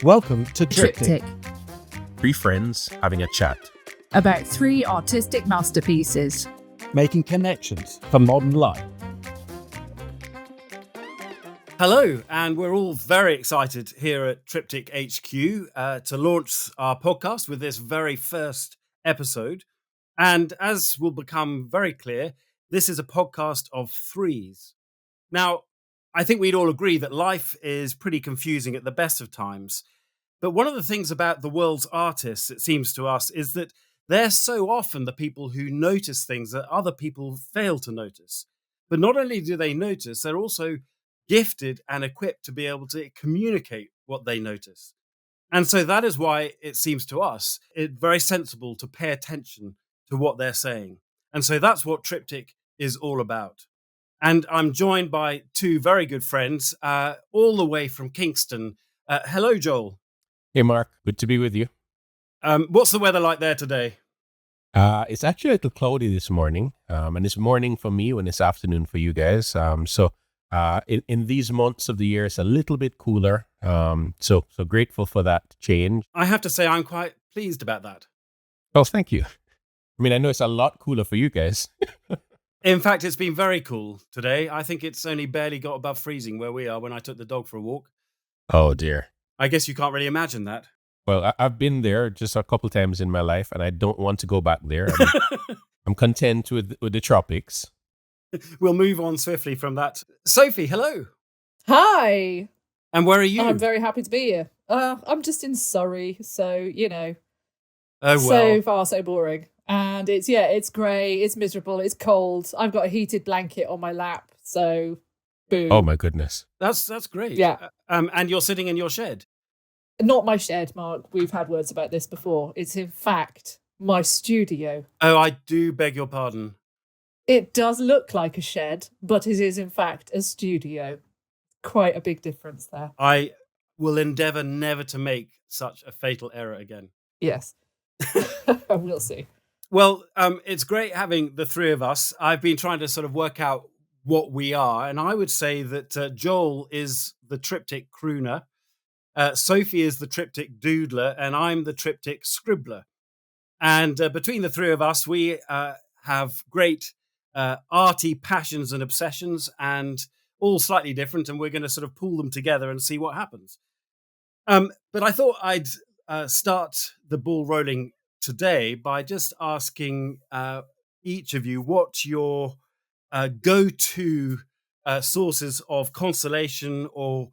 Welcome to Triptych. Three friends having a chat about three artistic masterpieces, making connections for modern life. Hello, and we're all very excited here at Triptych HQ to launch our podcast with this very first episode. And as will become very clear, this is a podcast of threes. Now, I think we'd all agree that life is pretty confusing at the best of times. But one of the things about the world's artists, it seems to us, is that they're so often the people who notice things that other people fail to notice. But not only do they notice, they're also gifted and equipped to be able to communicate what they notice. And so that is why it seems to us it's very sensible to pay attention to what they're saying. And so that's what Triptych is all about. And I'm joined by two very good friends, all the way from Kingston. Hello, Joel. Hey, Mark. Good to be with you. What's the weather like there today? It's actually a little cloudy this morning, and it's morning for me when it's afternoon for you guys. So in these months of the year, it's a little bit cooler. So grateful for that change. I have to say, I'm quite pleased about that. Oh, thank you. I mean, I know it's a lot cooler for you guys. In fact, it's been very cool today. I think it's only barely got above freezing where we are when I took the dog for a walk. Oh, dear. I guess you can't really imagine that. Well, I've been there just a couple times in my life, and I don't want to go back there. I'm content with the tropics. We'll move on swiftly from that. Sophie, hello. Hi. And where are you? I'm very happy to be here. I'm just in Surrey, so, you know. Oh, well. So far, so boring. And it's grey, it's miserable, it's cold. I've got a heated blanket on my lap, so boom. Oh, my goodness. That's great. Yeah. And you're sitting in your shed? Not my shed, Mark. We've had words about this before. It's, in fact, my studio. Oh, I do beg your pardon. It does look like a shed, but it is, in fact, a studio. Quite a big difference there. I will endeavour never to make such a fatal error again. Yes. We'll see. Well, it's great having the three of us. I've been trying to sort of work out what we are, and I would say that Joel is the Triptych crooner, Sophie is the Triptych doodler, and I'm the Triptych scribbler. And between the three of us, we have great arty passions and obsessions, and all slightly different, and we're going to sort of pull them together and see what happens. But I thought I'd start the ball rolling today by just asking each of you what your go-to sources of consolation or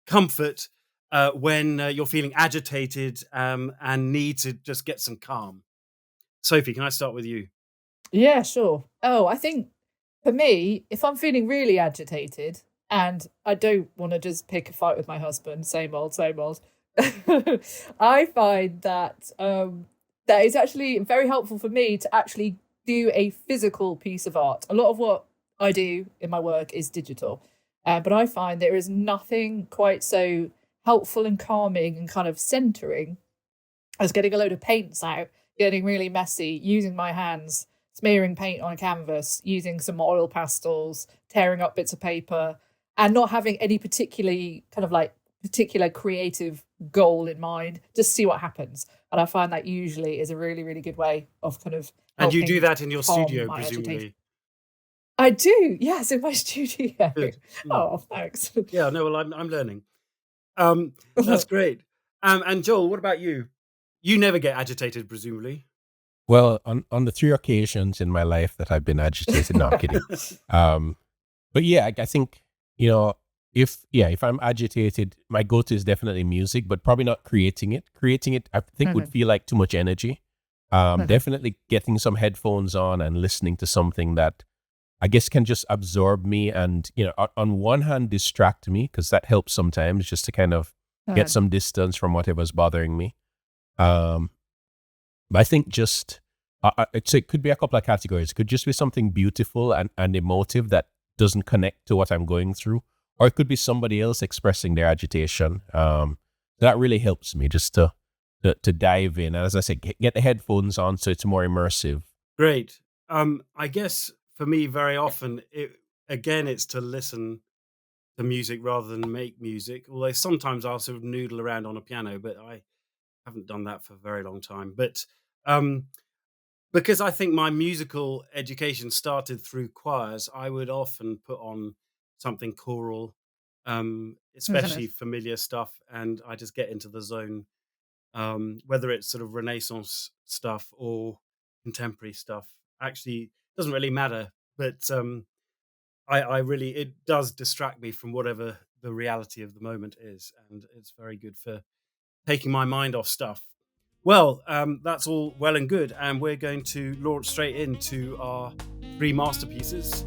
comfort when you're feeling agitated and need to just get some calm. Sophie, can I start with you? Yeah, sure. Oh, I think for me, if I'm feeling really agitated and I don't want to just pick a fight with my husband, same old, I find that that is actually very helpful for me to actually do a physical piece of art. A lot of what I do in my work is digital, but I find there is nothing quite so helpful and calming and kind of centering as getting a load of paints out, getting really messy, using my hands, smearing paint on a canvas, using some oil pastels, tearing up bits of paper, and not having any particular creative goal in mind. Just see what happens. And I find that usually is a really, really good way of kind of And you do that in your studio, presumably? Agitation. I do, yes, in my studio. Good. Oh, thanks. Yeah, no, well, I'm learning. That's great. And Joel, what about you? You never get agitated, presumably. Well, on the 3 occasions in my life that I've been agitated, no, I'm kidding. But yeah, I think, you know, if I'm agitated, my go-to is definitely music, but probably not creating it. Creating it, I think, would feel like too much energy. Definitely getting some headphones on and listening to something that I guess can just absorb me and, you know, on one hand, distract me, because that helps sometimes just to kind of get some distance from whatever's bothering me. But I think just, it could be a couple of categories. It could just be something beautiful and emotive that doesn't connect to what I'm going through. Or it could be somebody else expressing their agitation. That really helps me just to dive in. And as I said, get the headphones on so it's more immersive. Great. I guess for me, very often, it's to listen to music rather than make music. Although sometimes I'll sort of noodle around on a piano, but I haven't done that for a very long time. But um, because I think my musical education started through choirs, I would often put on something choral, especially familiar stuff, and I just get into the zone. Whether it's sort of Renaissance stuff or contemporary stuff, actually doesn't really matter. But I really, it does distract me from whatever the reality of the moment is, and it's very good for taking my mind off stuff. Well, that's all well and good, and we're going to launch straight into our 3 masterpieces.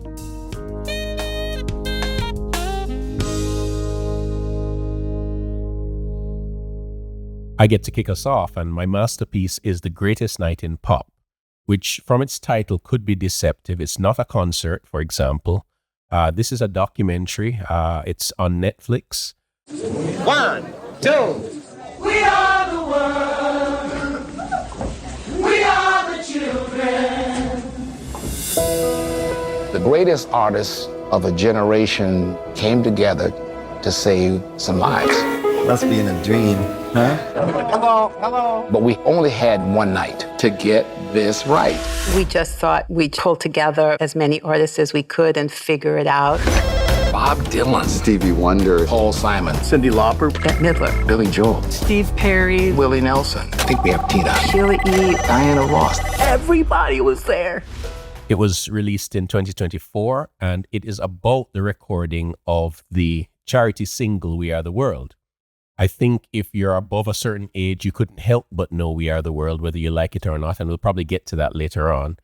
I get to kick us off, and my masterpiece is The Greatest Night in Pop, which from its title could be deceptive. It's not a concert, for example. This is a documentary. It's on Netflix. 1, 2. We are the world. We are the children. The greatest artists of a generation came together to save some lives. Must be in a dream, huh? Come on. But we only had one night to get this right. We just thought we'd pull together as many artists as we could and figure it out. Bob Dylan, Stevie Wonder, Paul Simon, Cyndi Lauper, Bette Midler, Billy Joel, Steve Perry, Willie Nelson. I think we have Tina, Sheila E. Diana Ross. Everybody was there. It was released in 2024, and it is about the recording of the charity single, We Are the World. I think if you're above a certain age, you couldn't help but know We Are the World, whether you like it or not, and we'll probably get to that later on.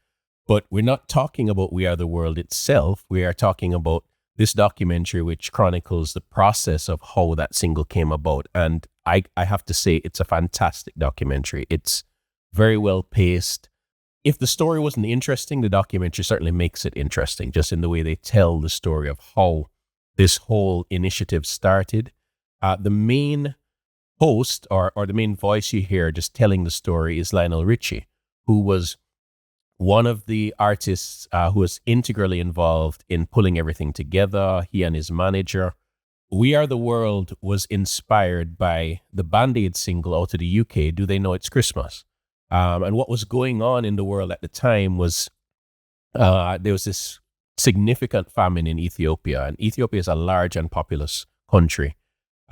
But we're not talking about We Are the World itself. We are talking about this documentary, which chronicles the process of how that single came about. And I have to say, it's a fantastic documentary. It's very well paced. If the story wasn't interesting, the documentary certainly makes it interesting, just in the way they tell the story of how this whole initiative started. The main host or the main voice you hear just telling the story is Lionel Richie, who was one of the artists who was integrally involved in pulling everything together, he and his manager. We Are the World was inspired by the Band-Aid single out of the UK, Do They Know It's Christmas? And what was going on in the world at the time was there was this significant famine in Ethiopia, and Ethiopia is a large and populous country.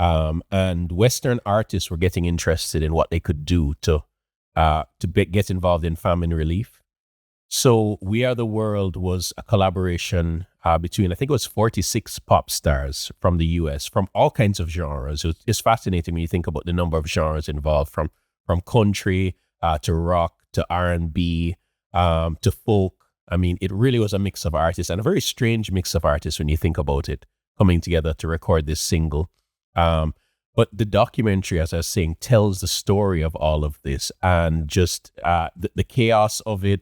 And Western artists were getting interested in what they could do to get involved in famine relief. So We Are the World was a collaboration between, I think it was 46 pop stars from the US, from all kinds of genres. It's fascinating when you think about the number of genres involved, from country to rock to R&B to folk. I mean, it really was a mix of artists, and a very strange mix of artists when you think about it, coming together to record this single. But the documentary, as I was saying, tells the story of all of this, and just the chaos of it,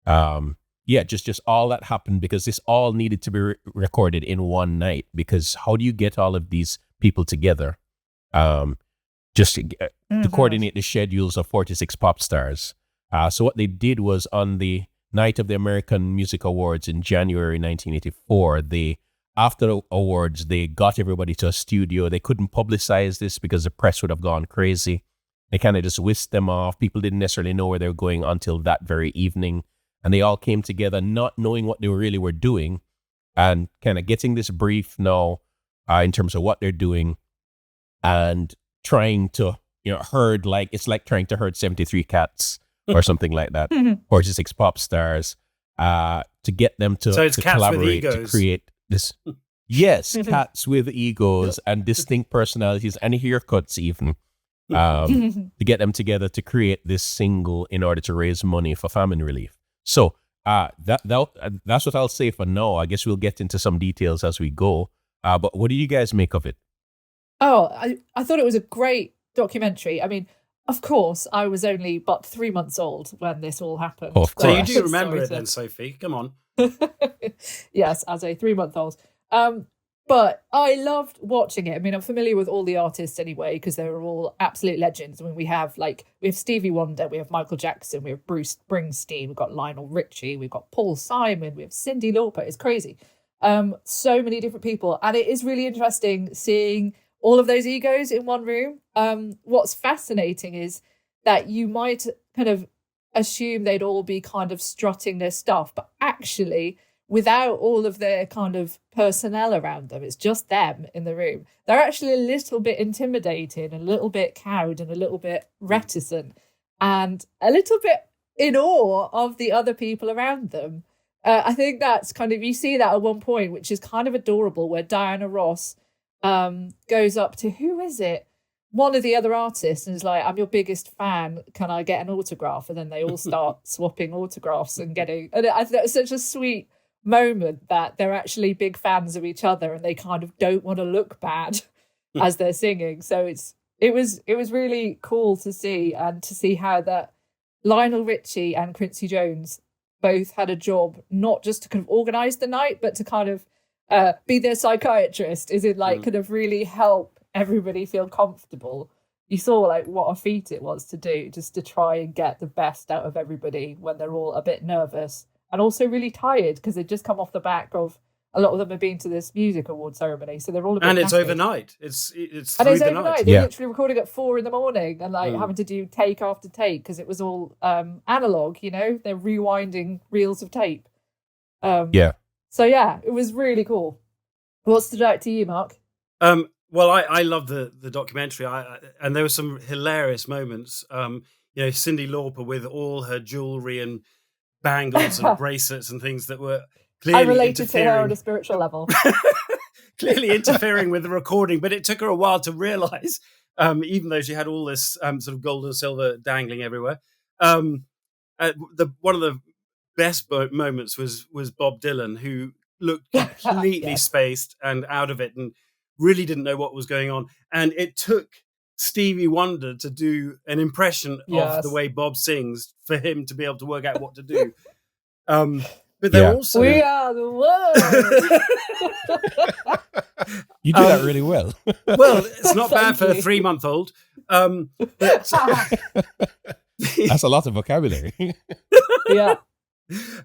just all that happened, because this all needed to be recorded in one night. Because how do you get all of these people together to coordinate the schedules of 46 pop stars? So what they did was, on the night of the American Music Awards in January 1984, after the awards, they got everybody to a studio. They couldn't publicize this because the press would have gone crazy. They kind of just whisked them off. People didn't necessarily know where they were going until that very evening. And they all came together not knowing what they really were doing, and kind of getting this brief now in terms of what they're doing, and trying to, herd, like, it's like trying to herd 73 cats or something like that, or just 6 pop stars, to get them to collaborate, to create this. Yes, cats with egos and distinct personalities and haircuts even, to get them together to create this single in order to raise money for famine relief. So that's what I'll say for now. I guess we'll get into some details as we go. But what do you guys make of it? Oh, I thought it was a great documentary. I mean, of course, I was only but 3 months old when this all happened. Of course. So you do remember it then, Sophie? Come on. Yes, as a 3-month-old. But I loved watching it. I mean, I'm familiar with all the artists anyway, because they were all absolute legends. I mean, we have Stevie Wonder, we have Michael Jackson, we have Bruce Springsteen, we've got Lionel Richie, we've got Paul Simon, we have Cyndi Lauper. It's crazy. So many different people. And it is really interesting seeing all of those egos in one room. What's fascinating is that you might kind of assume they'd all be kind of strutting their stuff, but actually, without all of their kind of personnel around them, it's just them in the room. They're actually a little bit intimidating, a little bit cowed and a little bit reticent and a little bit in awe of the other people around them. I think that's kind of, you see that at one point, which is kind of adorable, where Diana Ross goes up to, who is it? One of the other artists, and is like, I'm your biggest fan. Can I get an autograph? And then they all start swapping autographs and getting, and I think it's such a sweet moment that they're actually big fans of each other and they kind of don't want to look bad as they're singing. So it was really cool to see, and to see how that Lionel Richie and Quincy Jones both had a job, not just to kind of organize the night, but to kind of be their psychiatrist, is it like kind of really help everybody feel comfortable. You saw like what a feat it was to do, just to try and get the best out of everybody when they're all a bit nervous and also really tired, because they've just come off the back of, a lot of them have been to this music award ceremony, so they're all a bit and it's knackered. Overnight. It's through it's the overnight. night. They're literally recording at 4 a.m. and like having to do take after take, because it was all analog. You know, they're rewinding reels of tape. So yeah, it was really cool. What stood out to you, Mark? Well, I love the documentary, and there were some hilarious moments. Cyndi Lauper with all her jewelry and bangles and bracelets and things that were clearly I related interfering. to her on a spiritual level. Clearly interfering with the recording, but it took her a while to realise, even though she had all this sort of gold and silver dangling everywhere. One of the best moments was Bob Dylan, who looked completely spaced and out of it and really didn't know what was going on. And it took Stevie Wonder to do an impression of the way Bob sings for him to be able to work out what to do. But they're also... We are the world! You do that really well. Well, it's not bad for a 3-month-old. That's a lot of vocabulary. Yeah.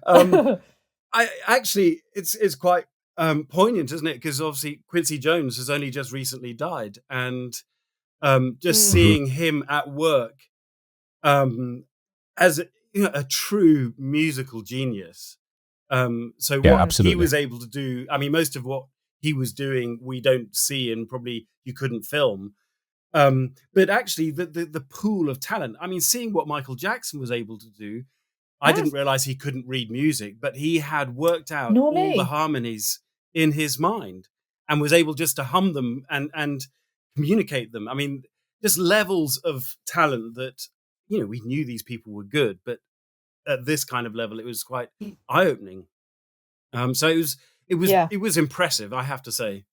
I actually, it's quite poignant, isn't it? Because obviously Quincy Jones has only just recently died, and just seeing him at work as a true musical genius. So what he was able to do, I mean, most of what he was doing we don't see, and probably you couldn't film. But actually the pool of talent, I mean, seeing what Michael Jackson was able to do, I didn't realize he couldn't read music, but he had worked out all the harmonies in his mind and was able just to hum them and communicate them. I mean, just levels of talent that, we knew these people were good, but at this kind of level, it was quite eye-opening. So it was impressive, I have to say.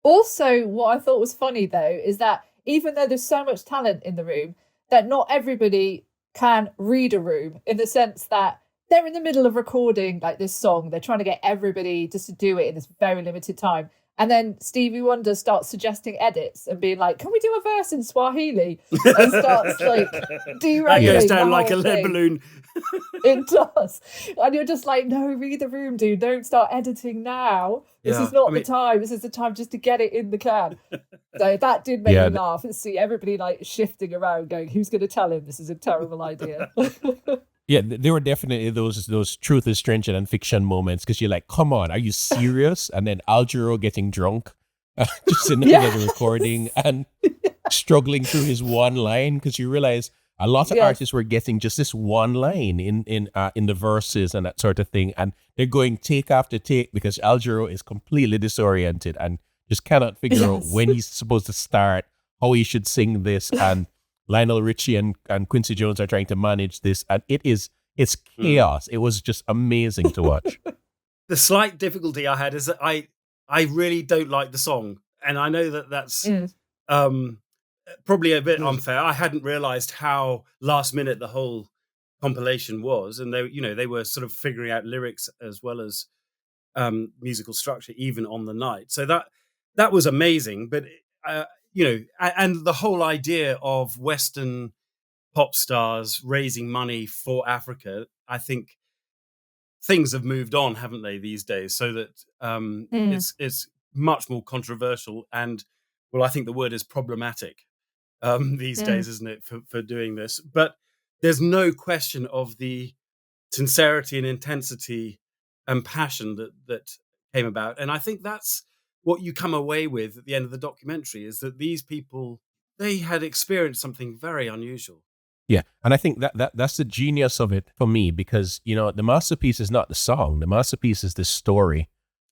Also, what I thought was funny, though, is that even though there's so much talent in the room, that not everybody can read a room, in the sense that they're in the middle of recording like this song. They're trying to get everybody just to do it in this very limited time. And then Stevie Wonder starts suggesting edits and being like, can we do a verse in Swahili? And starts like deregulating. That goes down like a lead balloon. It does. And you're just like, no, read the room, dude. Don't start editing now. This is not the time. This is the time just to get it in the can. So that did make me laugh, and see everybody like shifting around going, who's going to tell him this is a terrible idea? Yeah, there were definitely those truth is stranger than fiction moments, because you're like, come on, are you serious? And then Al Jarreau getting drunk, just in the middle of the recording and struggling through his one line, because you realize a lot of artists were getting just this one line in the verses and that sort of thing, and they're going take after take because Al Jarreau is completely disoriented and just cannot figure out when he's supposed to start, how he should sing this, and Lionel Richie and Quincy Jones are trying to manage this, and it's chaos. It was just amazing to watch. The slight difficulty I had is that I really don't like the song, and I know that's probably a bit unfair. I hadn't realized how last minute the whole compilation was, and they were sort of figuring out lyrics as well as musical structure even on the night. So that was amazing. But and the whole idea of Western pop stars raising money for Africa, I think things have moved on, haven't they, these days? So that it's much more controversial, and well, I think the word is problematic these days, isn't it, for doing this? But there's no question of the sincerity and intensity and passion that came about, and I think that's what you come away with at the end of the documentary, is that these people, they had experienced something very unusual. Yeah, and I think that's the genius of it for me, because the masterpiece is not the song. The masterpiece is the story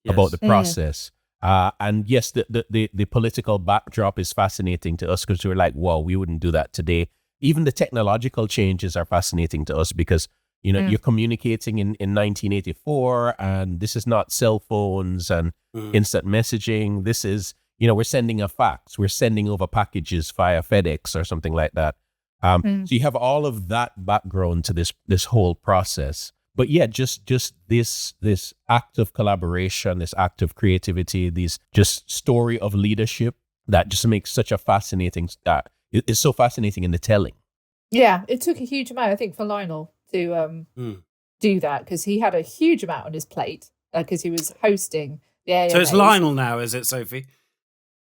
about the process. And yes, the political backdrop is fascinating to us because we're like, whoa, we wouldn't do that today. Even the technological changes are fascinating to us because you're communicating in 1984, and this is not cell phones and instant messaging. This is we're sending a fax, we're sending over packages via FedEx or something like that. So you have all of that background to this whole process. But yeah, just this act of collaboration, this act of creativity, this just story of leadership that just makes such a fascinating, it's so fascinating in the telling. Yeah, it took a huge amount, I think, for Lionel to do that, because he had a huge amount on his plate because he was hosting the AMAs. So it's Lionel now, is it, Sophie?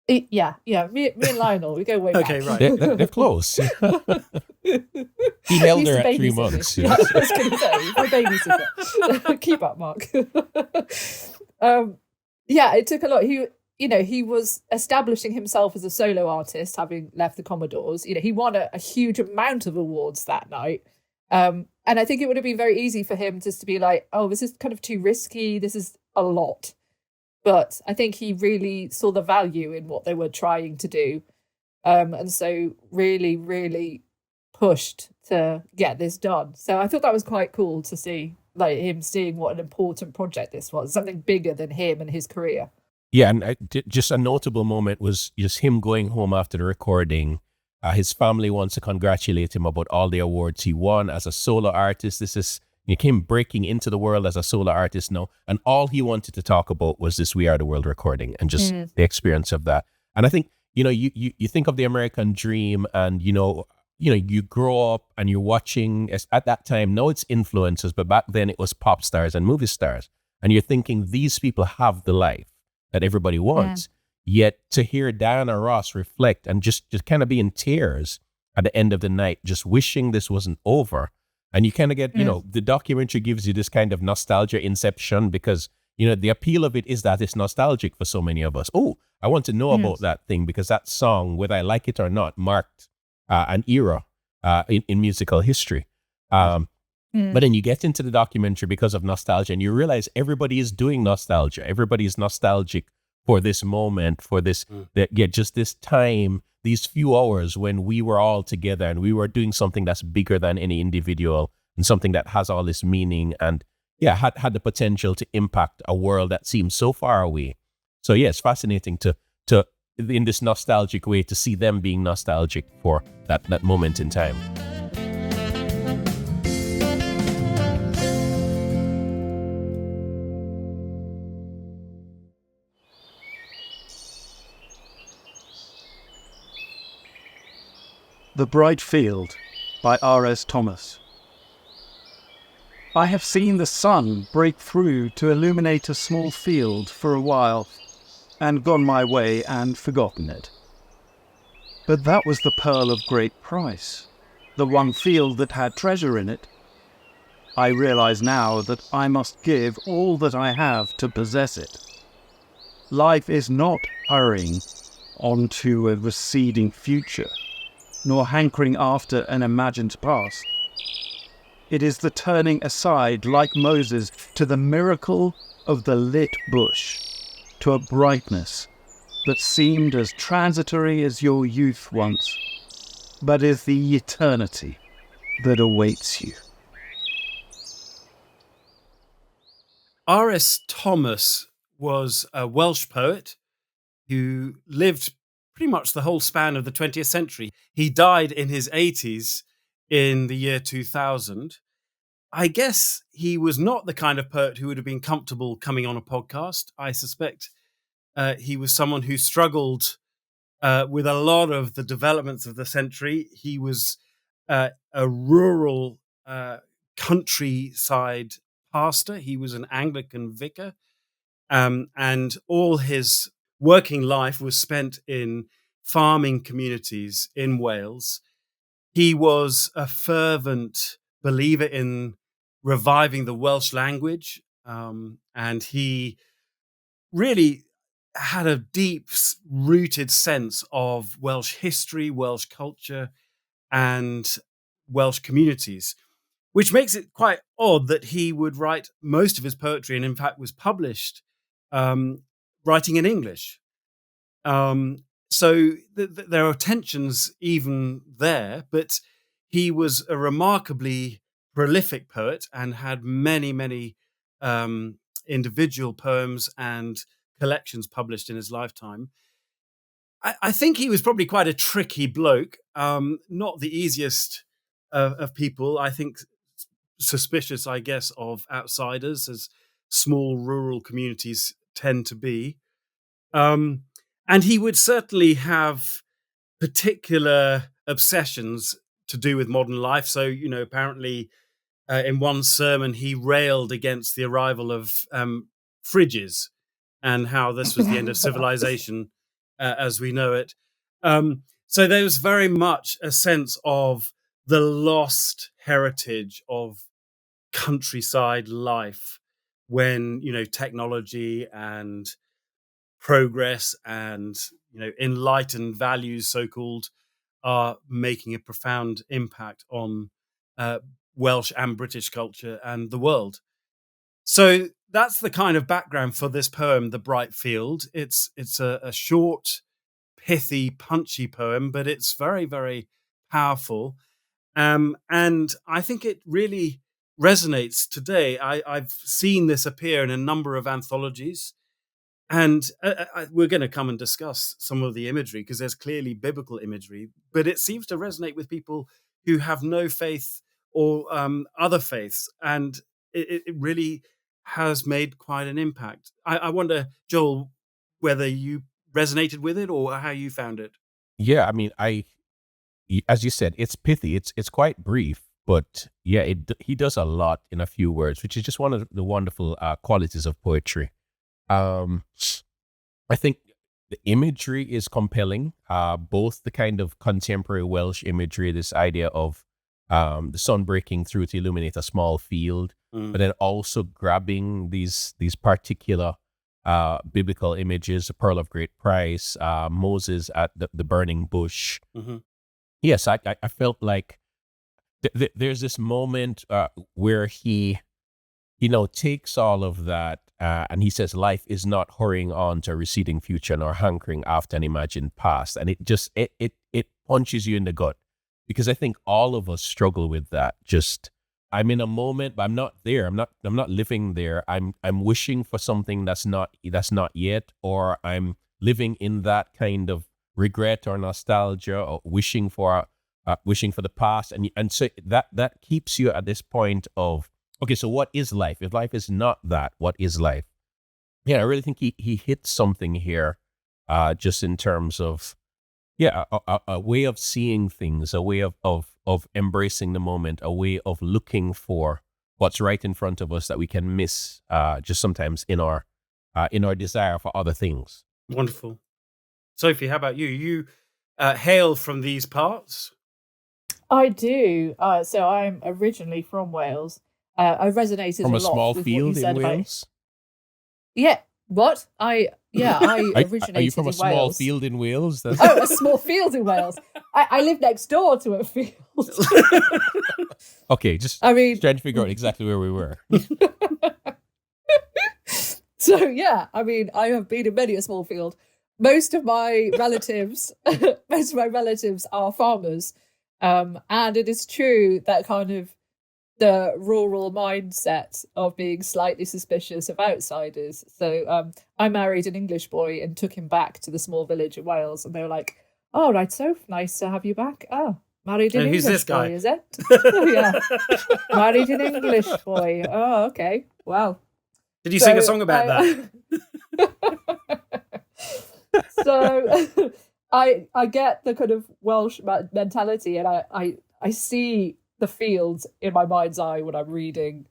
Yeah. Me and Lionel, we go way back. Okay, right. They're close. He held her at 3 months. Yeah, I was going to say, my babysitter. Keep up, Mark. Yeah, it took a lot. He was establishing himself as a solo artist, having left the Commodores. He won a huge amount of awards that night. And I think it would have been very easy for him just to be like, oh, this is kind of too risky. This is a lot. But I think he really saw the value in what they were trying to do. And so really, really pushed to get this done. So I thought that was quite cool to see, like him seeing what an important project this was, something bigger than him and his career. Yeah, and just a notable moment was just him going home after the recording. His family wants to congratulate him about all the awards he won as a solo artist. He came breaking into the world as a solo artist now, and all he wanted to talk about was this We Are the World recording and just the experience of that. And I think, you think of the American dream, and, you grow up and you're watching, at that time, now it's influencers, but back then it was pop stars and movie stars. And you're thinking these people have the life that everybody wants. Yet to hear Diana Ross reflect and just kind of be in tears at the end of the night, just wishing this wasn't over. And you kind of get, the documentary gives you this kind of nostalgia inception because, the appeal of it is that it's nostalgic for so many of us. Oh, I want to know about that thing because that song, whether I like it or not, marked an era in musical history. But then you get into the documentary because of nostalgia and you realize everybody is doing nostalgia. Everybody is nostalgic for this moment, for this, just this time, these few hours when we were all together and we were doing something that's bigger than any individual and something that has all this meaning and had the potential to impact a world that seems so far away. So yeah, it's fascinating to in this nostalgic way to see them being nostalgic for that moment in time. The Bright Field by R.S. Thomas. I have seen the sun break through to illuminate a small field for a while, and gone my way and forgotten it. But that was the pearl of great price, the one field that had treasure in it. I realize now that I must give all that I have to possess it. Life is not hurrying on to a receding future, nor hankering after an imagined past. It is the turning aside, like Moses, to the miracle of the lit bush, to a brightness that seemed as transitory as your youth once, but is the eternity that awaits you. R.S. Thomas was a Welsh poet who lived pretty much the whole span of the 20th century. He died in his 80s in the year 2000. I guess he was not the kind of poet who would have been comfortable coming on a podcast. I suspect he was someone who struggled with a lot of the developments of the century. He was a rural countryside pastor. He was an Anglican vicar, and all his working life was spent in farming communities in Wales. He was a fervent believer in reviving the Welsh language, and he really had a deep rooted sense of Welsh history, Welsh culture, and Welsh communities, which makes it quite odd that he would write most of his poetry, and in fact was published writing in English. So there are tensions even there, but he was a remarkably prolific poet and had many, many individual poems and collections published in his lifetime. I think he was probably quite a tricky bloke, not the easiest of people. I think suspicious, I guess, of outsiders, as small rural communities tend to be. And he would certainly have particular obsessions to do with modern life. So, apparently in one sermon, he railed against the arrival of fridges and how this was the end of civilization as we know it. So there was very much a sense of the lost heritage of countryside life when, technology and progress and, enlightened values, so-called, are making a profound impact on Welsh and British culture and the world. So that's the kind of background for this poem, The Bright Field. It's a short, pithy, punchy poem, but it's very, very powerful. And I think it really resonates today. I've seen this appear in a number of anthologies. And we're going to come and discuss some of the imagery because there's clearly biblical imagery, but it seems to resonate with people who have no faith or other faiths. And it really has made quite an impact. I wonder, Joel, whether you resonated with it or how you found it. Yeah, I mean, as you said, it's pithy. It's quite brief, but yeah, he does a lot in a few words, which is just one of the wonderful qualities of poetry. I think the imagery is compelling, both the kind of contemporary Welsh imagery, this idea of the sun breaking through to illuminate a small field, but then also grabbing these particular biblical images, the pearl of great price, Moses at the burning bush. Mm-hmm. Yes, I felt like there's this moment where he takes all of that and he says life is not hurrying on to a receding future nor hankering after an imagined past. And it just, it punches you in the gut, because I think all of us struggle with that. Just, I'm in a moment, but I'm not there. I'm not living there. I'm wishing for something that's not yet, or I'm living in that kind of regret or nostalgia, or wishing for the past. And so that keeps you at this point of, okay, so what is life? If life is not that, what is life? Yeah, I really think he hits something here, just in terms of, a way of seeing things, a way of embracing the moment, a way of looking for what's right in front of us that we can miss, just sometimes in our desire for other things. Wonderful. Sophie, how about you? You hail from these parts? I do. So I'm originally from Wales. I resonated from a a lot small with field what you said in about... Wales. Yeah. What? I originated Are you from a in small Wales. field in Wales? Oh, a small field in Wales. I live next door to a field. Okay, just trying to figure out exactly where we were. So yeah, I have been in many a small field. Most of my relatives are farmers, and it is true that kind of the rural mindset of being slightly suspicious of outsiders. So I married an English boy and took him back to the small village in Wales, and they were like, "Oh, right, so nice to have you back. Oh, married an English this guy? boy, is it?" Yeah, married an English boy. Oh, okay, wow. Did you sing a song about that? So I get the kind of Welsh mentality, and I see the fields in my mind's eye when I'm reading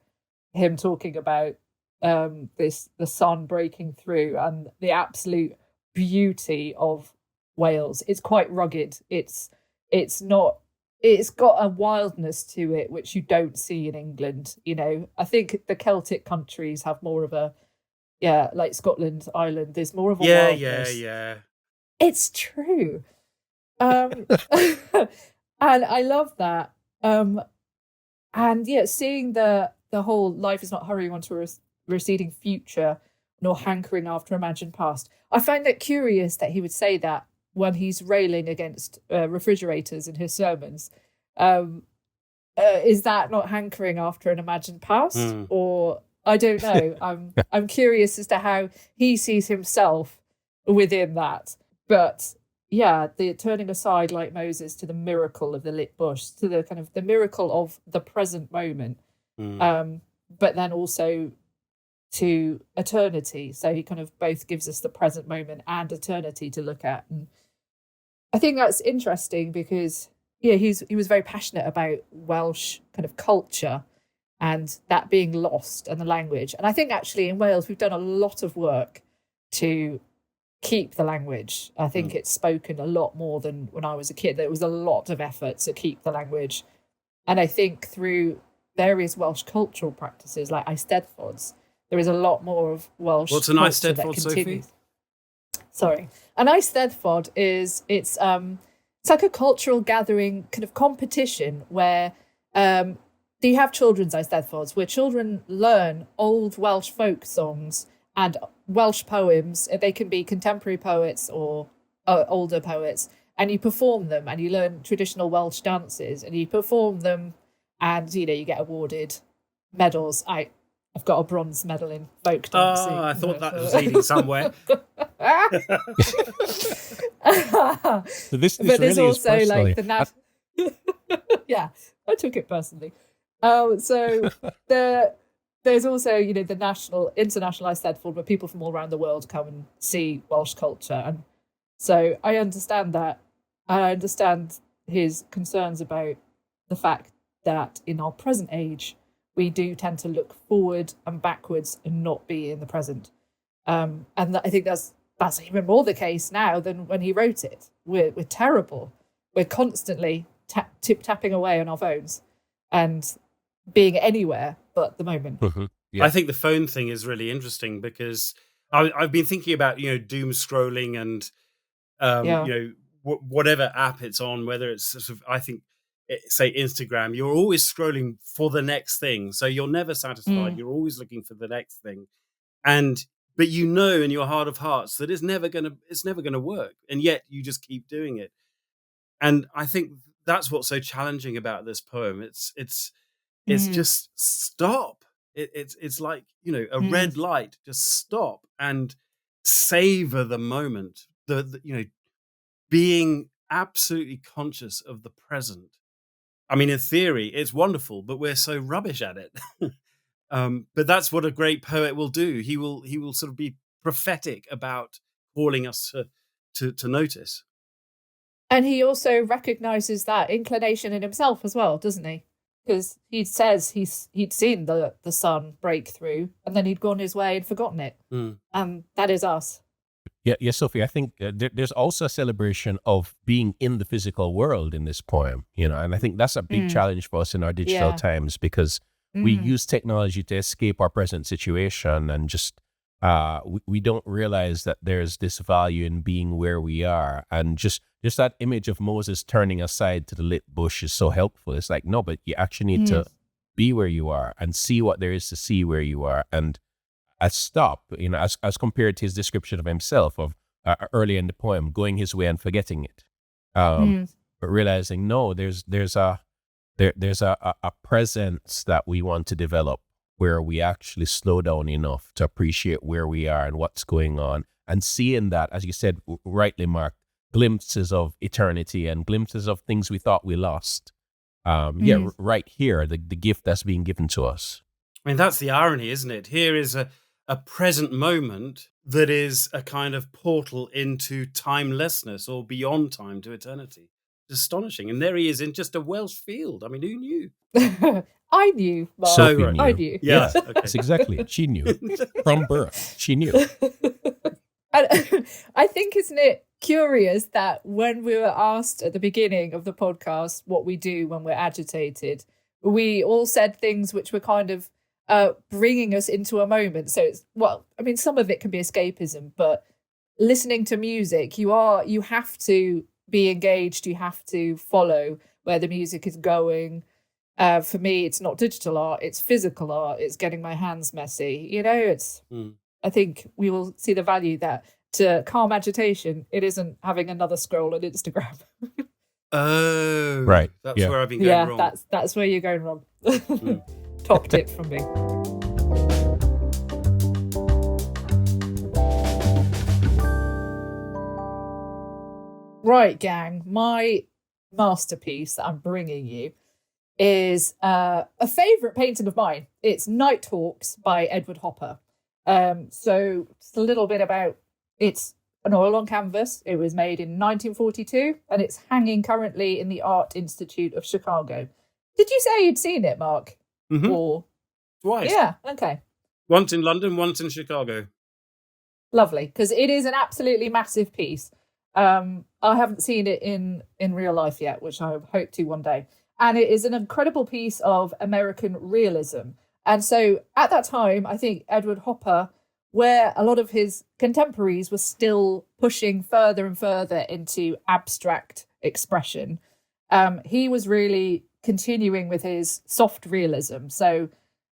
him talking about the sun breaking through and the absolute beauty of Wales. It's quite rugged. It's got a wildness to it which you don't see in England. You know, I think the Celtic countries have more of a, like Scotland, Ireland. There's more of a wildness. Yeah. It's true. And I love that. And yeah, seeing the whole life is not hurrying onto a receding future, nor hankering after imagined past. I find it curious that he would say that when he's railing against refrigerators in his sermons. Is that not hankering after an imagined past? Or I don't know. I'm curious as to how he sees himself within that. But yeah, the turning aside like Moses to the miracle of the lit bush, to the kind of the miracle of the present moment, but then also to eternity. So he kind of both gives us the present moment and eternity to look at. And I think that's interesting because he was very passionate about Welsh kind of culture and that being lost and the language. And I think actually in Wales we've done a lot of work to keep the language. I think it's spoken a lot more than when I was a kid. There was a lot of effort to keep the language. And I think through various Welsh cultural practices like Eisteddfods, there is a lot more of Welsh. What's an culture Eisteddfod, Sophie? Sorry. An Eisteddfod it's like a cultural gathering kind of competition where you have children's Eisteddfods where children learn old Welsh folk songs and Welsh poems. They can be contemporary poets or older poets, and you perform them and you learn traditional Welsh dances and you perform them, and you get awarded medals. I've got a bronze medal in folk dancing. Oh, I thought that was leading somewhere. So this but there's really also is like the yeah, I took it personally. So there's also the international Eisteddfod where people from all around the world come and see Welsh culture, and so I understand that. I understand his concerns about the fact that in our present age we do tend to look forward and backwards and not be in the present. And I think that's even more the case now than when he wrote it. We're terrible. We're constantly tapping away on our phones and being anywhere but the moment. I think the phone thing is really interesting because I've been thinking about doom scrolling and whatever app it's on, whether it's sort of, I think, say Instagram, you're always scrolling for the next thing, so you're never satisfied. You're always looking for the next thing, but in your heart of hearts that it's never gonna work, and yet you just keep doing it. And I think that's what's so challenging about this poem. It's just stop. It's like a red light. Just stop and savor the moment. The being absolutely conscious of the present. I mean, in theory, it's wonderful, but we're so rubbish at it. But that's what a great poet will do. He will sort of be prophetic about calling us to notice. And he also recognizes that inclination in himself as well, doesn't he? Because he says he'd seen the sun break through and then he'd gone his way and forgotten it. And that is us. Yeah, Sophie, I think there's also a celebration of being in the physical world in this poem, and I think that's a big challenge for us in our digital times because we use technology to escape our present situation and just we don't realize that there's this value in being where we are. And just that image of Moses turning aside to the lit bush is so helpful. It's like, no, but you actually need to be where you are and see what there is to see where you are. And stop, as compared to his description of himself of earlier in the poem, going his way and forgetting it, but realizing no, there's a presence that we want to develop where we actually slow down enough to appreciate where we are and what's going on, and seeing that, as you said rightly, Mark, glimpses of eternity and glimpses of things we thought we lost. Right here, the gift that's being given to us. I mean, that's the irony, isn't it? Here is a present moment that is a kind of portal into timelessness or beyond time to eternity. It's astonishing. And there he is in just a Welsh field. I mean, who knew? I knew, Mark. Sophie right. knew. I knew. Yeah, Yes, okay. that's exactly it. She knew. From birth, she knew. And I think, isn't it curious that when we were asked at the beginning of the podcast what we do when we're agitated, we all said things which were kind of bringing us into a moment. So it's, well, I mean, some of it can be escapism, but listening to music, you have to be engaged. You have to follow where the music is going. For me, it's not digital art, it's physical art. It's getting my hands messy. You know, it's, I think we will see the value that to calm agitation, it isn't having another scroll on Instagram. Oh, Right. That's Yeah. where I've been going wrong. That's where you're going wrong. Top tip from me. Right, gang. My masterpiece that I'm bringing you is a favourite painting of mine. It's Nighthawks by Edward Hopper. So it's a little bit about, it's an oil on canvas. It was made in 1942 and it's hanging currently in the Art Institute of Chicago. Did you say you'd seen it, Mark? Mhm. Or Twice. yeah, okay. Once in London, once in Chicago. Lovely, because it is an absolutely massive piece. I haven't seen it in real life yet, which I hope to one day. And it is an incredible piece of American realism. And so at that time, I think Edward Hopper, where a lot of his contemporaries were still pushing further and further into abstract expression, he was really continuing with his soft realism. So,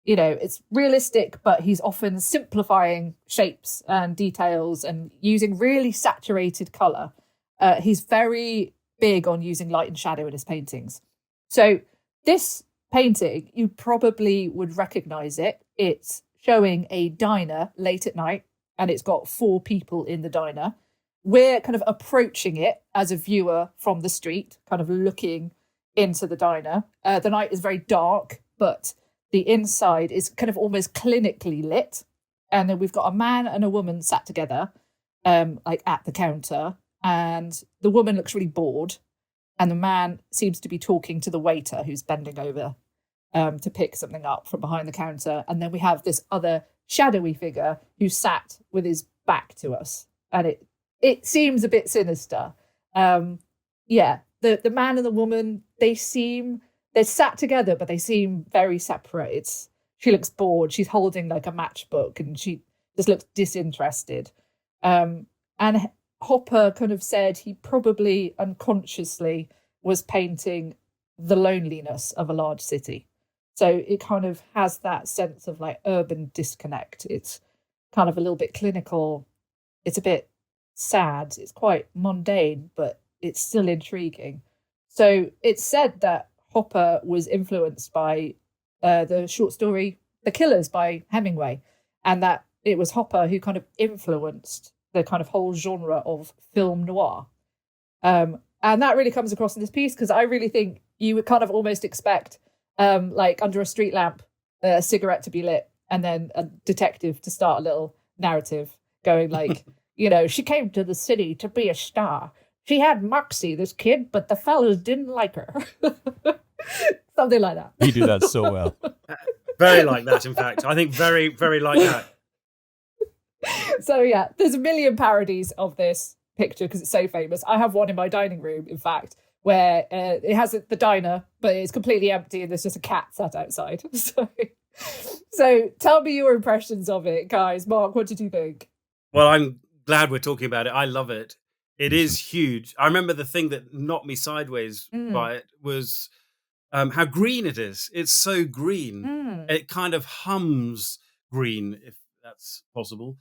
you know, it's realistic, but he's often simplifying shapes and details and using really saturated colour. He's very big on using light and shadow in his paintings. So this painting, you probably would recognise it. It's showing a diner late at night and it's got 4 people in the diner. We're kind of approaching it as a viewer from the street, kind of looking into the diner. The night is very dark, but the inside is kind of almost clinically lit. And then we've got a man and a woman sat together, like at the counter. And the woman looks really bored. And the man seems to be talking to the waiter who's bending over to pick something up from behind the counter. And then we have this other shadowy figure who sat with his back to us. And it seems a bit sinister. Yeah, the man and the woman, they're sat together, but they seem very separate. She looks bored. She's holding like a matchbook and she just looks disinterested. And Hopper kind of said he probably unconsciously was painting the loneliness of a large city. So it kind of has that sense of like urban disconnect. It's kind of a little bit clinical. It's a bit sad. It's quite mundane, but it's still intriguing. So it's said that Hopper was influenced by the short story The Killers by Hemingway, and that it was Hopper who kind of influenced the kind of whole genre of film noir. And that really comes across in this piece because I really think you would kind of almost expect like under a street lamp, a cigarette to be lit and then a detective to start a little narrative going like, you know, she came to the city to be a star. She had moxie, this kid, but the fellas didn't like her. Something like that. You do that so well. Very like that, in fact. I think very, very like that. So yeah, there's a million parodies of this picture because it's so famous. I have one in my dining room, in fact, where it has the diner, but it's completely empty and there's just a cat sat outside. So tell me your impressions of it, guys. Mark, what did you think? Well, I'm glad we're talking about it. I love it. It is huge. I remember the thing that knocked me sideways by it was how green it is. It's so green. It kind of hums green, if that's possible.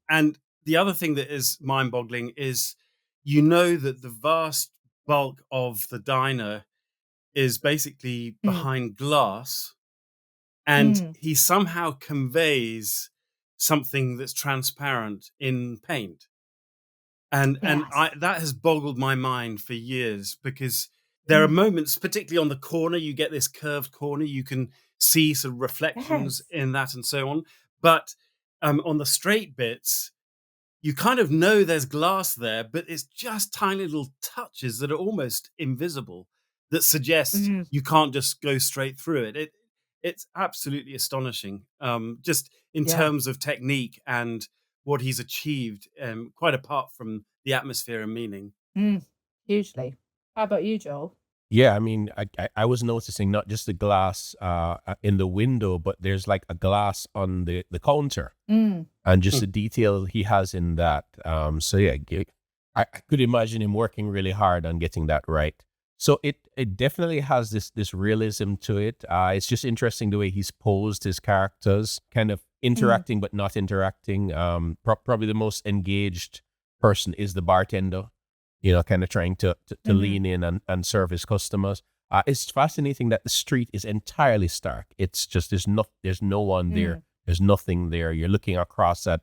And the other thing that is mind-boggling is, you know, that the vast bulk of the diner is basically behind glass, and he somehow conveys something that's transparent in paint. And that has boggled my mind for years, because there are moments, particularly on the corner, you get this curved corner, you can see some reflections in that and so on. But on the straight bits, you kind of know there's glass there, but it's just tiny little touches that are almost invisible that suggest you can't just go straight through it. It's absolutely astonishing, just in terms of technique and what he's achieved, quite apart from the atmosphere and meaning. Hugely. How about you, Joel? Yeah, I mean, I was noticing not just the glass in the window, but there's like a glass on the counter, and just the detail he has in that. So yeah, I could imagine him working really hard on getting that right. So it definitely has this realism to it. It's just interesting the way he's posed his characters, kind of interacting but not interacting. Probably the most engaged person is the bartender. Kind of trying to lean in and serve his customers. It's fascinating that the street is entirely stark. It's just there's no one there. There's nothing there. You're looking across at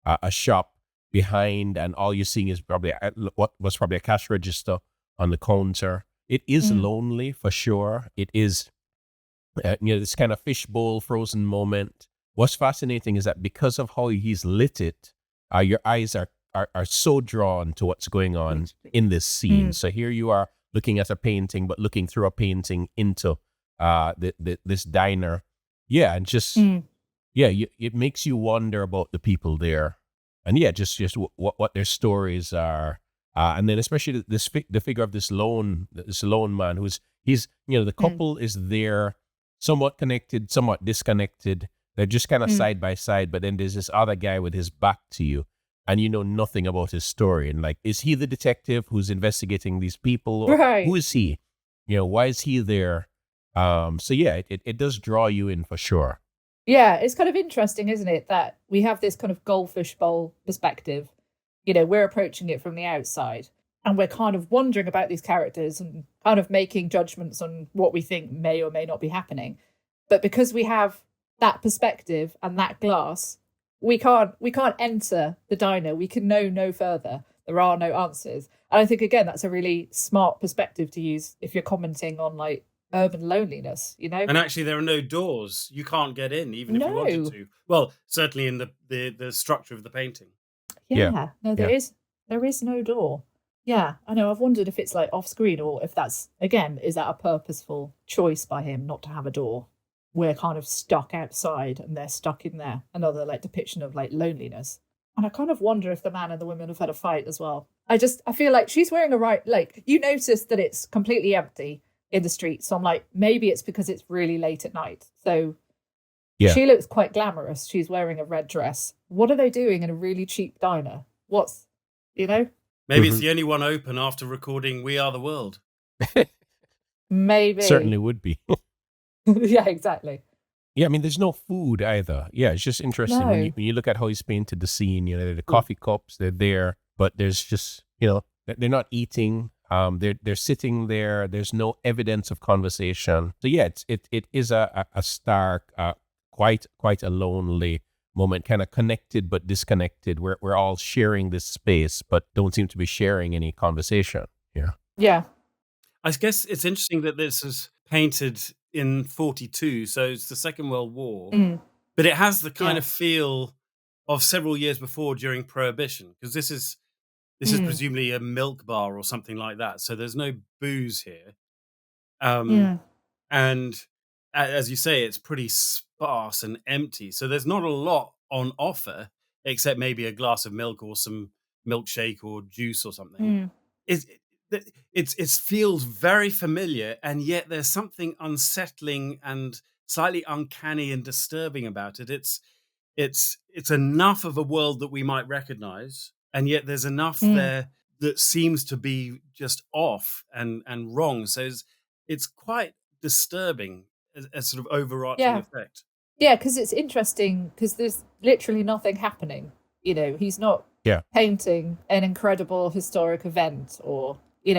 a shop behind, and all you're seeing is probably what was probably a cash register on the counter. It is lonely for sure. It is, this kind of fishbowl frozen moment. What's fascinating is that because of how he's lit it, your eyes are so drawn to what's going on in this scene. So here you are looking at a painting, but looking through a painting into this diner. Yeah, and just it makes you wonder about the people there, and just what their stories are. And then especially the figure of this lone man he's the couple is there, somewhat connected, somewhat disconnected. They're just kind of side by side, but then there's this other guy with his back to you, and you know nothing about his story. And like, is he the detective who's investigating these people? Or Right. who is he? Why is he there? So yeah, it does draw you in for sure. Yeah, it's kind of interesting, isn't it, that we have this kind of goldfish bowl perspective. We're approaching it from the outside, and we're kind of wondering about these characters and kind of making judgments on what we think may or may not be happening. But because we have that perspective and that glass, we can't enter the diner. We can know no further. There are no answers. And I think, again, that's a really smart perspective to use if you're commenting on like urban loneliness, And actually, there are no doors. You can't get in, even if you wanted to. Well, certainly in the structure of the painting. Yeah. No, there is no door. Yeah, I know. I've wondered if it's like off screen or if that's, again, is that a purposeful choice by him not to have a door? We're kind of stuck outside and they're stuck in there. Another like depiction of like loneliness. And I kind of wonder if the man and the women have had a fight as well. I feel like she's wearing you notice that it's completely empty in the street. So I'm like, maybe it's because it's really late at night. So she looks quite glamorous. She's wearing a red dress. What are they doing in a really cheap diner? Maybe it's the only one open after recording We Are the World. Maybe. Certainly would be. Yeah, exactly. Yeah, I mean, there's no food either. Yeah, it's just interesting when you look at how he's painted the scene. The coffee cups, they're there, but there's just, they're not eating. They're sitting there. There's no evidence of conversation. So yeah, it is a stark, quite a lonely moment, kind of connected but disconnected. We're all sharing this space, but don't seem to be sharing any conversation. Yeah. I guess it's interesting that this is painted in 1942, so it's the Second World War, but it has the kind of feel of several years before during Prohibition, because this is presumably a milk bar or something like that. So there's no booze here, and as you say, it's pretty sparse and empty. So there's not a lot on offer except maybe a glass of milk or some milkshake or juice or something. It feels very familiar, and yet there's something unsettling and slightly uncanny and disturbing about it. It's enough of a world that we might recognize, and yet there's enough there that seems to be just off and wrong. So it's quite disturbing as sort of overarching effect. Yeah, because it's interesting because there's literally nothing happening. He's not painting an incredible historic event or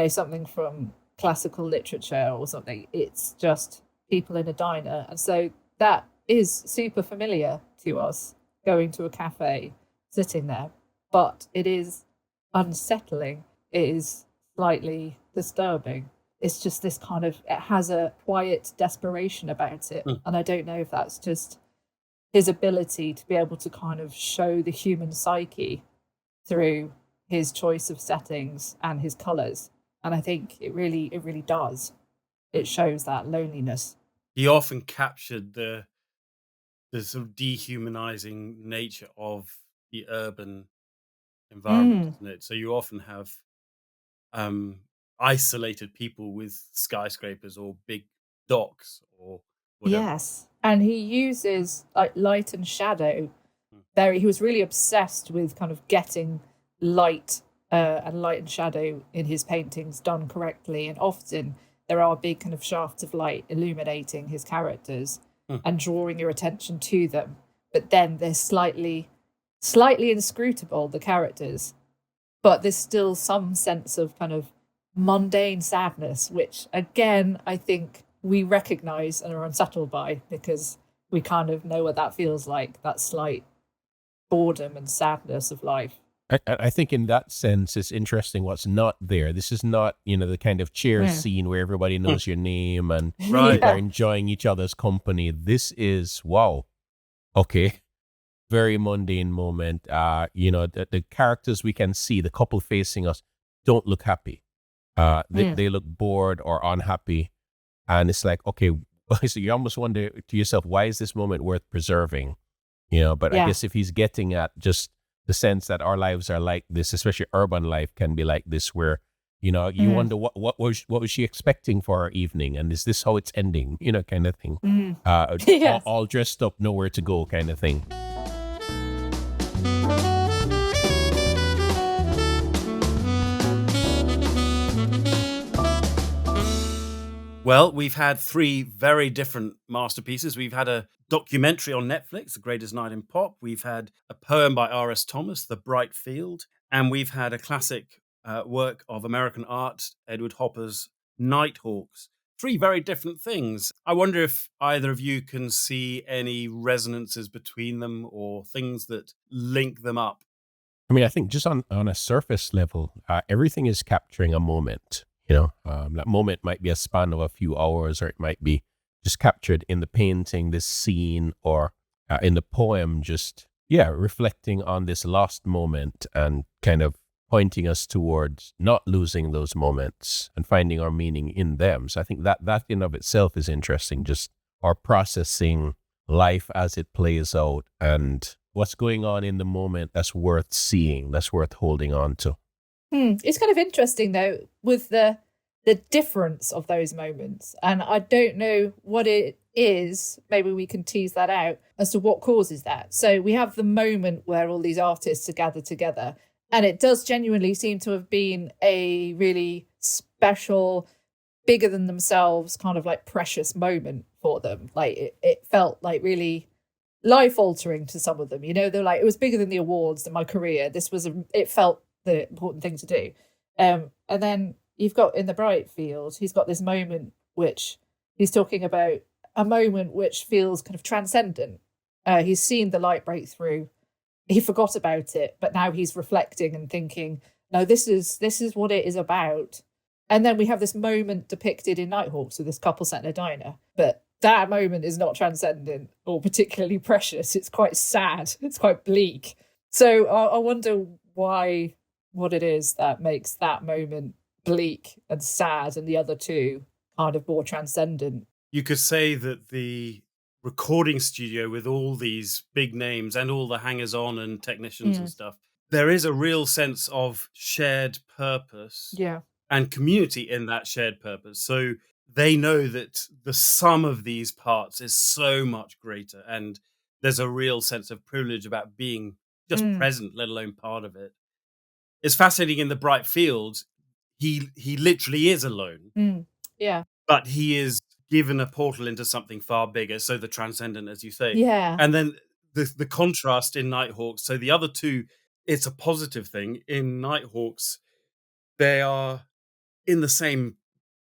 something from classical literature or something. It's just people in a diner. And so that is super familiar to us, going to a cafe, sitting there. But it is unsettling. It is slightly disturbing. It's just this kind of, it has a quiet desperation about it. And I don't know if that's just his ability to be able to kind of show the human psyche through his choice of settings and his colours. And I think it really does. It shows that loneliness. He often captured the sort of dehumanizing nature of the urban environment, isn't it? So you often have isolated people with skyscrapers or big docks or whatever. Yes. And he uses like light and shadow. He was really obsessed with kind of getting light and shadow in his paintings done correctly. And often there are big kind of shafts of light illuminating his characters and drawing your attention to them. But then they're slightly inscrutable, the characters. But there's still some sense of kind of mundane sadness, which again, I think we recognize and are unsettled by, because we kind of know what that feels like, that slight boredom and sadness of life. I think in that sense, it's interesting what's not there. This is not, the kind of cheers scene where everybody knows your name and Right. are enjoying each other's company. This is, wow, okay, very mundane moment. The characters we can see, the couple facing us, don't look happy. They look bored or unhappy. And it's like, okay, so you almost wonder to yourself, why is this moment worth preserving? But I guess if he's getting at just the sense that our lives are like this, especially urban life can be like this, where, you wonder what was she expecting for our evening? And is this how it's ending? Kind of thing. Yes. All dressed up, nowhere to go kind of thing. Well, we've had 3 very different masterpieces. We've had a documentary on Netflix, The Greatest Night in Pop. We've had a poem by R.S. Thomas, The Bright Field. And we've had a classic work of American art, Edward Hopper's Nighthawks. 3 very different things. I wonder if either of you can see any resonances between them or things that link them up. I mean, I think just on a surface level, everything is capturing a moment. That moment might be a span of a few hours, or it might be just captured in the painting, this scene, or in the poem, just, reflecting on this lost moment and kind of pointing us towards not losing those moments and finding our meaning in them. So I think that in of itself is interesting, just our processing life as it plays out and what's going on in the moment that's worth seeing, that's worth holding on to. It's kind of interesting, though, with the difference of those moments. And I don't know what it is. Maybe we can tease that out as to what causes that. So we have the moment where all these artists are gathered together. And it does genuinely seem to have been a really special, bigger than themselves, kind of like precious moment for them. Like it felt like really life altering to some of them. They're like, it was bigger than the awards, than my career. It felt the important thing to do. And then you've got in The Bright Field, he's got this moment which he's talking about, a moment which feels kind of transcendent. He's seen the light break through. He forgot about it, but now he's reflecting and thinking, no, this is what it is about. And then we have this moment depicted in Nighthawks with this couple sat in a diner. But that moment is not transcendent or particularly precious. It's quite sad. It's quite bleak. So I wonder what it is that makes that moment bleak and sad and the other two kind of more transcendent. You could say that the recording studio with all these big names and all the hangers-on and technicians and stuff, there is a real sense of shared purpose and community in that shared purpose. So they know that the sum of these parts is so much greater, and there's a real sense of privilege about being just present, let alone part of it. It's fascinating in The Bright Field, he literally is alone. Yeah. But he is given a portal into something far bigger, so the transcendent, as you say. Yeah. And then the contrast in Nighthawks, so the other two, it's a positive thing. In Nighthawks, they are in the same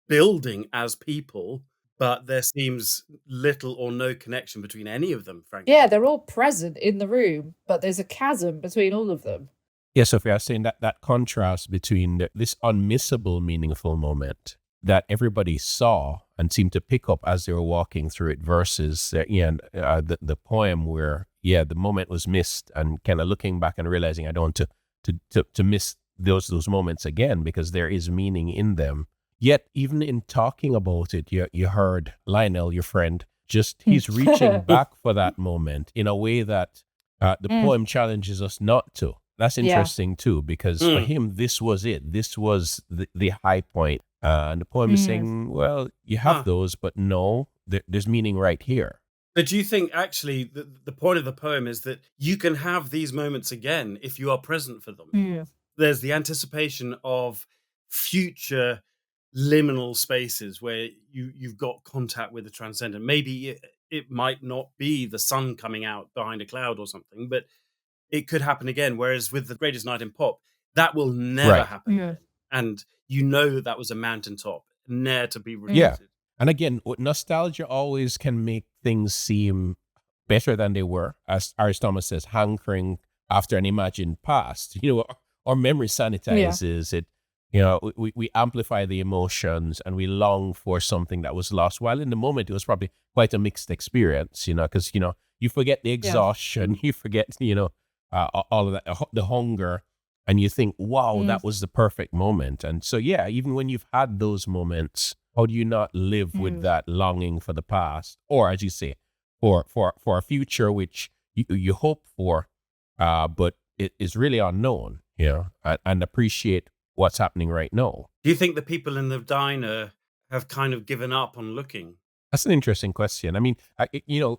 building as people, but there seems little or no connection between any of them, frankly. Yeah, they're all present in the room, but there's a chasm between all of them. Yeah, Sophie, I was saying that contrast between this unmissable, meaningful moment that everybody saw and seemed to pick up as they were walking through it versus the poem where, the moment was missed and kind of looking back and realizing I don't want to miss those moments again because there is meaning in them. Yet even in talking about it, you heard Lionel, your friend, he's reaching back for that moment in a way that the poem challenges us not to. That's interesting too, because for him, this was it. This was the high point. And the poem is saying, well, you have those, but no, there's meaning right here. But do you think actually the point of the poem is that you can have these moments again if you are present for them? Yeah. There's the anticipation of future liminal spaces where you've got contact with the transcendent. Maybe it might not be the sun coming out behind a cloud or something, but it could happen again. Whereas with the Greatest Night in Pop, that will never happen. Yeah. And you know that was a mountaintop, ne'er to be repeated. Yeah. And again, nostalgia always can make things seem better than they were, as Aris Thomas says, hankering after an imagined past. Our memory sanitizes it. We amplify the emotions and we long for something that was lost. While in the moment, it was probably quite a mixed experience, because, you forget the exhaustion, you forget, all of that, the hunger, and you think, wow, that was the perfect moment. And so, even when you've had those moments, how do you not live with that longing for the past? Or, as you say, for a future which you hope for, but it is really unknown, and appreciate what's happening right now. Do you think the people in the diner have kind of given up on looking? That's an interesting question. I mean,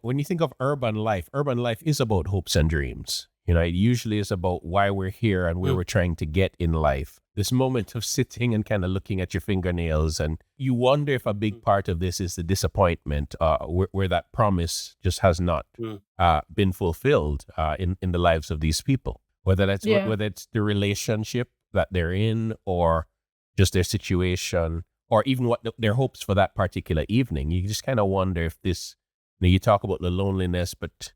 when you think of urban life is about hopes and dreams. It usually is about why we're here and where we're trying to get in life. This moment of sitting and kind of looking at your fingernails, and you wonder if a big part of this is the disappointment, where that promise just has not been fulfilled in the lives of these people. Whether it's the relationship that they're in, or just their situation, or even what their hopes for that particular evening. You just kind of wonder if this, you talk about the loneliness, but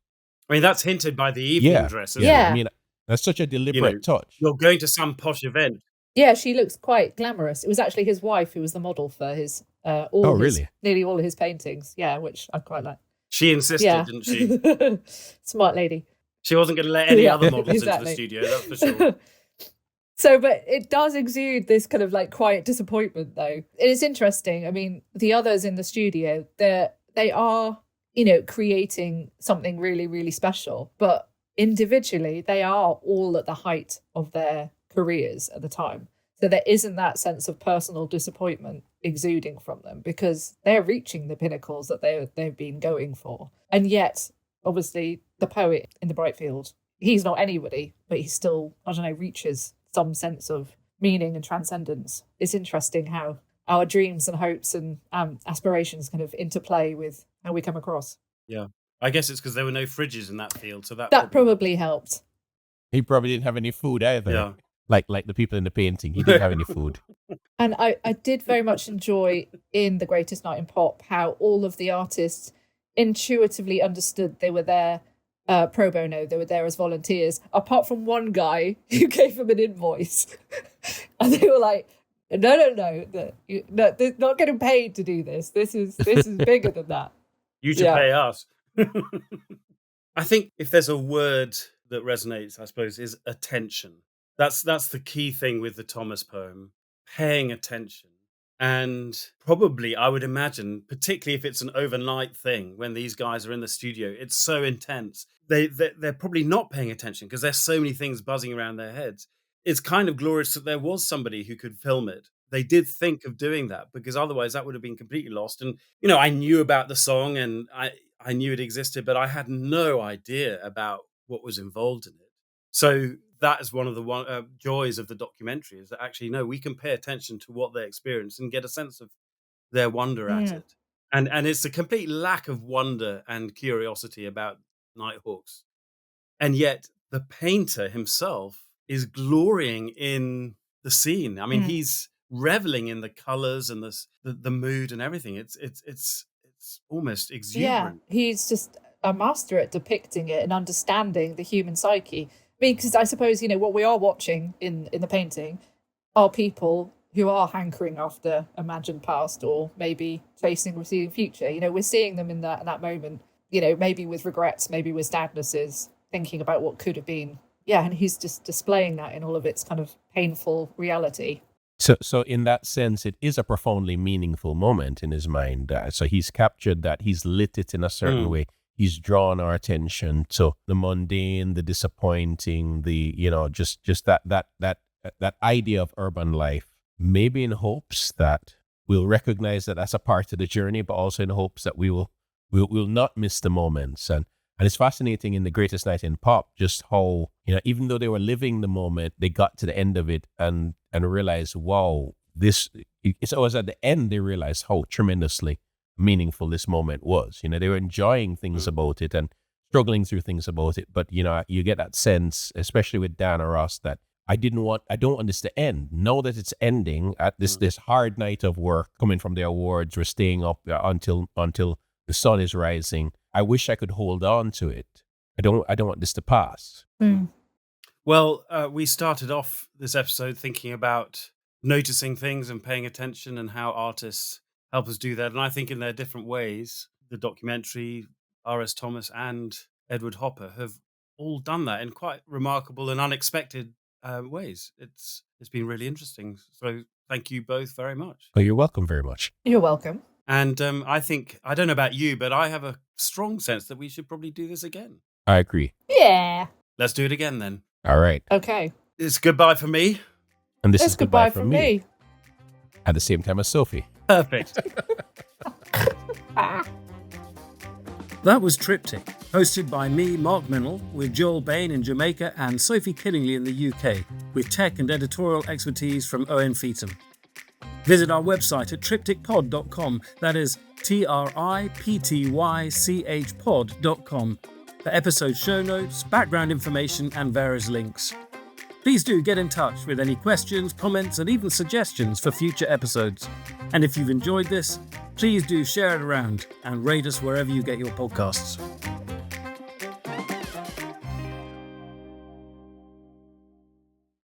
I mean, that's hinted by the evening dress, isn't it? I mean, that's such a deliberate touch. You're going to some posh event. Yeah, she looks quite glamorous. It was actually his wife who was the model for his nearly all of his paintings. Yeah, which I quite like. She insisted, didn't she? Smart lady. She wasn't going to let any other models into the studio, that's for sure. So, but it does exude this kind of like quiet disappointment, though. And it's interesting. I mean, the others in the studio, they are, creating something really, really special. But individually, they are all at the height of their careers at the time. So there isn't that sense of personal disappointment exuding from them because they're reaching the pinnacles that they've been going for. And yet, obviously, the poet in the Brightfield, he's not anybody, but he still, reaches some sense of meaning and transcendence. It's interesting how our dreams and hopes and aspirations kind of interplay with how we come across. Yeah. I guess it's because there were no fridges in that field, so that probably helped. He probably didn't have any food either. Yeah. Like the people in the painting, he didn't have any food. And I did very much enjoy in The Greatest Night in Pop how all of the artists intuitively understood they were there pro bono, they were there as volunteers, apart from one guy who gave them an invoice. And they were like, no, they're not getting paid to do this. This is bigger than that. You should pay us. I think if there's a word that resonates, I suppose, is attention. That's the key thing with the Thomas poem, paying attention. And probably, I would imagine, particularly if it's an overnight thing, when these guys are in the studio, it's so intense. They're probably not paying attention because there's so many things buzzing around their heads. It's kind of glorious that there was somebody who could film it. They did think of doing that because otherwise that would have been completely lost. And, I knew about the song and I knew it existed, but I had no idea about what was involved in it. So that is one of the joys of the documentary, is that actually, no, we can pay attention to what they experience and get a sense of their wonder at it. And it's a complete lack of wonder and curiosity about Nighthawks. And yet the painter himself is glorying in the scene. I mean, he's reveling in the colors and the mood and everything. It's almost exuberant. Yeah, he's just a master at depicting it and understanding the human psyche. I mean, because I suppose, what we are watching in the painting are people who are hankering after imagined past or maybe chasing receding future. You know, we're seeing them in that moment, you know, maybe with regrets, maybe with sadnesses, thinking about what could have been. Yeah, and he's just displaying that in all of its kind of painful reality. So in that sense, it is a profoundly meaningful moment in his mind. So he's captured that, he's lit it in a certain way. He's drawn our attention to the mundane, the disappointing, the, you know, just that idea of urban life. Maybe in hopes that we'll recognize that as a part of the journey, but also in hopes that we'll not miss the moments. And it's fascinating in The Greatest Night in Pop, just how, you know, even though they were living the moment, they got to the end of it and realized, wow, it's always at the end they realized how tremendously meaningful this moment was. You know, they were enjoying things about it and struggling through things about it. But, you know, you get that sense, especially with Diana Ross, that I don't want this to end. Know that it's ending at this hard night of work, coming from the awards. We're staying up until the sun is rising. I wish I could hold on to it. I don't want this to pass. Well, we started off this episode thinking about noticing things and paying attention and how artists help us do that. And I think in their different ways, the documentary, R.S. Thomas and Edward Hopper have all done that in quite remarkable and unexpected ways. It's been really interesting. So thank you both very much. Well, you're welcome very much. You're welcome. And I think, I don't know about you, but I have a strong sense that we should probably do this again. I agree. Yeah. Let's do it again then. All right. Okay. It's goodbye for me. And this It's is goodbye from me. me. At the same time as Sophie. Perfect. That was Triptych, hosted by me, Mark Mennell, with Joel Bain in Jamaica and Sophie Killingly in the UK, with tech and editorial expertise from Owen Feetham. Visit our website at triptychpod.com, that is triptychpod.com, for episode show notes, background information and various links. Please do get in touch with any questions, comments and even suggestions for future episodes. And if you've enjoyed this, please do share it around and rate us wherever you get your podcasts.